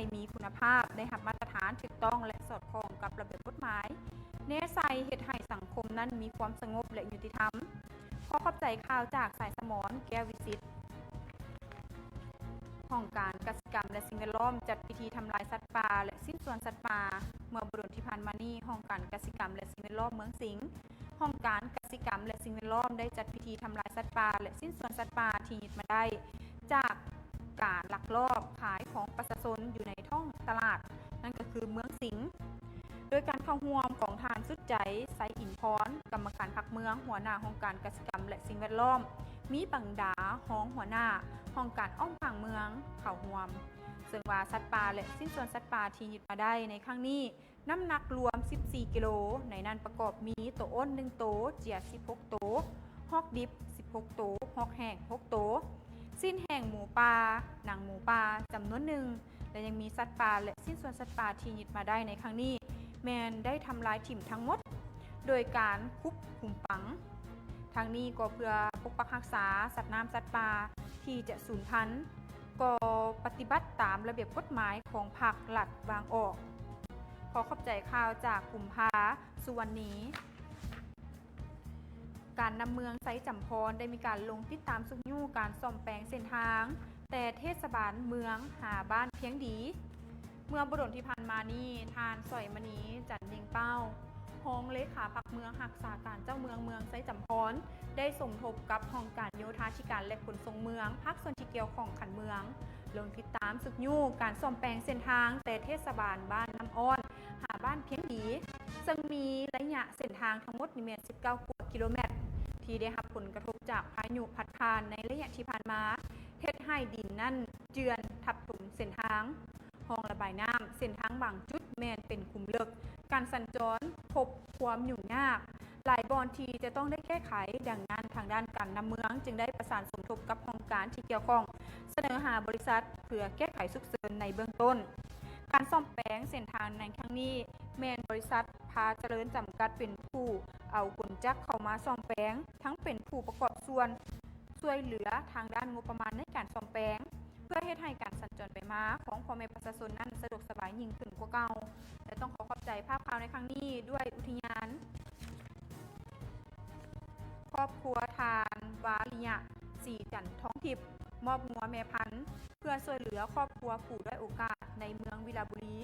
ให้มีคุณภาพได้รับมาตรฐานถูกต้องและสอดคล้องกับระเบียบกฎหมายเนใส่เฮ็ดให้สังคมนั้นมีความสงบและยุติธรรมขอขอบใจข่าวจากสายสมรแก้ววิสิทธิ์ห้องการกสิกรรมและสิ่งแวดล้อมจัดพิธีทำลายสัตว์ป่าและสิ้นส่วนสัตว์ป่าเมื่อบุรุษที่ผ่านมานี้ห้องการกสิกรรมและสิ่งแวดล้อมเมืองสิงห์ห้องการกสิกรรมและสิ่งแวดล้อมได้จัดพิธีทำลายสัตว์ป่าและสิ้นส่วนสัตว์ป่าที่ยึดมาได้จากการลักลอบขายของประชาชนอยู่ในท้องตลาดนั่นก็คือเมืองสิงห์โดยการเข้าร่วมของทานสุดใจไซอินพรกรรมการพรรคเมืองหัวหน้าห้องการกสิกรรมและสิ่งแวดล้อมมีบังดาห้องหัวหน้าห้องการอ้อมผังเมืองเข่าห่วมซึ่งว่าสัตว์ป่าและสิ้นส่วนสัตว์ป่าที่ยึดมาได้ในครั้งนี้น้ำหนักรวม14กิโลในนั้นประกอบมีตัวอ้น1โตเจีย16โตฮอกดิบ16โตฮอกแห้ง6โตสิ้นแห้งหมูป่าหนังหมูป่าจำนวนหนึ่งและยังมีสัตว์ป่าและสิ้นส่วนสัตว์ป่าที่ยึดมาได้ในครั้งนี้แมนได้ทำลายถิ่มทั้งหมดโดยการคุบหุมปังทางนี้ก็เพื่อปกปักรักษาสัตว์น้ำสัตว์ป่าที่จะสูญพันธุ์ก็ปฏิบัติตามระเบียบกฎหมายของภาครัฐวางออกขอขอบใจข่าวจากกลุ่มพาสุวรรณีการนำเมืองไซจำพรได้มีการลงติดตามสุกยู่การซ่อมแปลงเส้นทางแต่เทศบาลเมืองหาบ้านเพียงดีเมื่อบุรุษที่ผ่านมานี้ทานสอยมณีจันยิงเป้าห้องเลขาพรรคเมืองหักษาการเจ้าเมืองไซจำพรได้สมทบกับห้องการโยธาธิการและขนส่งเมืองภาคส่วนที่เกี่ยวของขันเมืองลงติดตามสุกยู่การซ่อมแปลงเส้นทางแต่เทศบาลบ้านน้ำอ้อนหาบ้านเพียงดีซึ่งมีระยะเส้นทางทั้งหมด19 กว่ากิโลเมตรที่ได้รับผลกระทบจากพายุพัดผ่านในระยะที่ผ่านมาเฮ็ดให้ดินนั่นเจือนทับถมเส้นทางห้องระบายน้ำเส้นทางบางจุดแมนเป็นคุมเลิกการสัญจรพบความยุ่งยากหลายบอนทีจะต้องได้แก้ไขดังนั้นทางด้านการนำเมืองจึงได้ประสานสมทบกับห้องการที่เกี่ยวข้องเสนอหาบริษัทเพื่อแก้ไขฉุกเฉินในเบื้องต้นการซ่อมแปลงเส้นทางในครั้งนี้แมนบริษัทพาเจริญจำกัดเป็นผู้เอากลจักรเข้ามาซ่อมแปลงทั้งเป็นผู้ประกอบส่วนช่วยเหลือทางด้านงบประมาณในการซ่อมแปลงเพื่อให้การสัญจรไปมาของพ่อแม่ประชาชนนั้นสะดวกสบายยิ่งขึ้นกว่าเก่าและต้องขอขอบใจภาพข่าวในครั้งนี้ด้วยอุทยานครอบครัวทานวาลิยะสีจันท้องทิพย์มอบงัวแม่พันธุ์เพื่อช่วยเหลือครอบครัวผู้ด้อยโอกาสในเมืองวิลาบุรี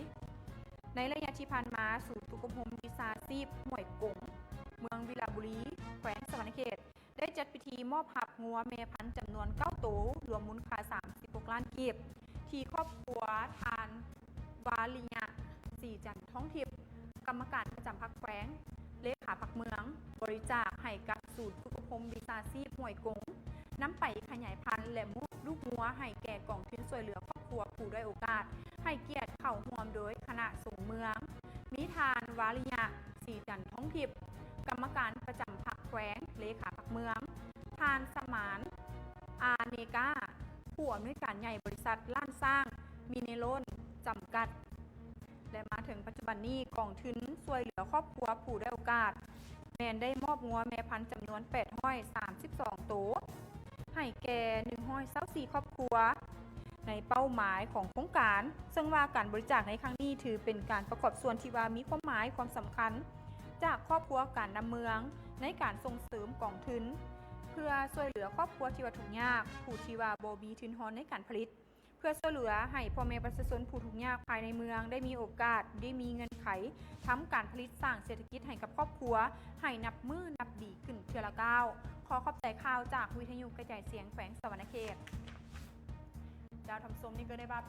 ในระยะที่ผ่านมาศูนย์สุขภาพวิชาชีพห้วยกงเมืองวิลาบุรีแขวงสวรรณเขตได้จัดพิธีมอบหับงัวแม่พันธุ์จำนวน9ตัวรวมมูลค่า36 ล้านกีบที่ครอบครัวทานวาลิยะสีจันท้องทิพย์กรรมการประจำพรรคแขวงเลขาพรรคเมืองบริจาคให้กับศูนย์สุขภาพวิชาชีพห้วยกงนำไปขยายพันธุ์และลูกงัวให้แก่กองทุนช่วยเหลือครอบครัวผู้ด้อยโอกาสให้เกียรติเข้าร่วมโดยคณะสงฆ์เมืองมิทานวาลิยะสีจันท้องทิพย์กรรมการประจำพรรคแขวงเลขาพรรคเมืองทานสมานอาเนกาผู้อำนวยการใหญ่บริษัทล้านสร้างมิเนโลนจำกัดและมาถึงปัจจุบันนี้กองทุนช่วยเหลือครอบครัวผู้ด้อยโอกาสแมนได้มอบงัวแม่พันธุ์จำนวน832ตัวให้แก่124ครอบครัวในเป้าหมายของโครงการซึ่งว่าการบริจาคในครั้งนี้ถือเป็นการประกอบส่วนที่ว่ามีความหมายความสำคัญจากครอบครัวการนำเมืองในการส่งเสริมกองทุนเพื่อช่วยเหลือครอบครัวที่ว่าทุกข์ยากผู้ที่ว่าบ่มีทุนทรัพย์ในการผลิตเพื่อช่วยเหลือให้พ่อแม่ประชาชนผู้ทุกข์ยากภายในเมืองได้มีโอกาสได้มีเงินไขทำการผลิตสร้างเศรษฐกิจให้กับครอบครัวให้นับมือนับดีขึ้นเทื่อละก้าวขอขอบใจข่าวจากวิทยุกระจายเสียงแขวงสวรรณเขตดาวทำสมนี่ก็ได้บ้า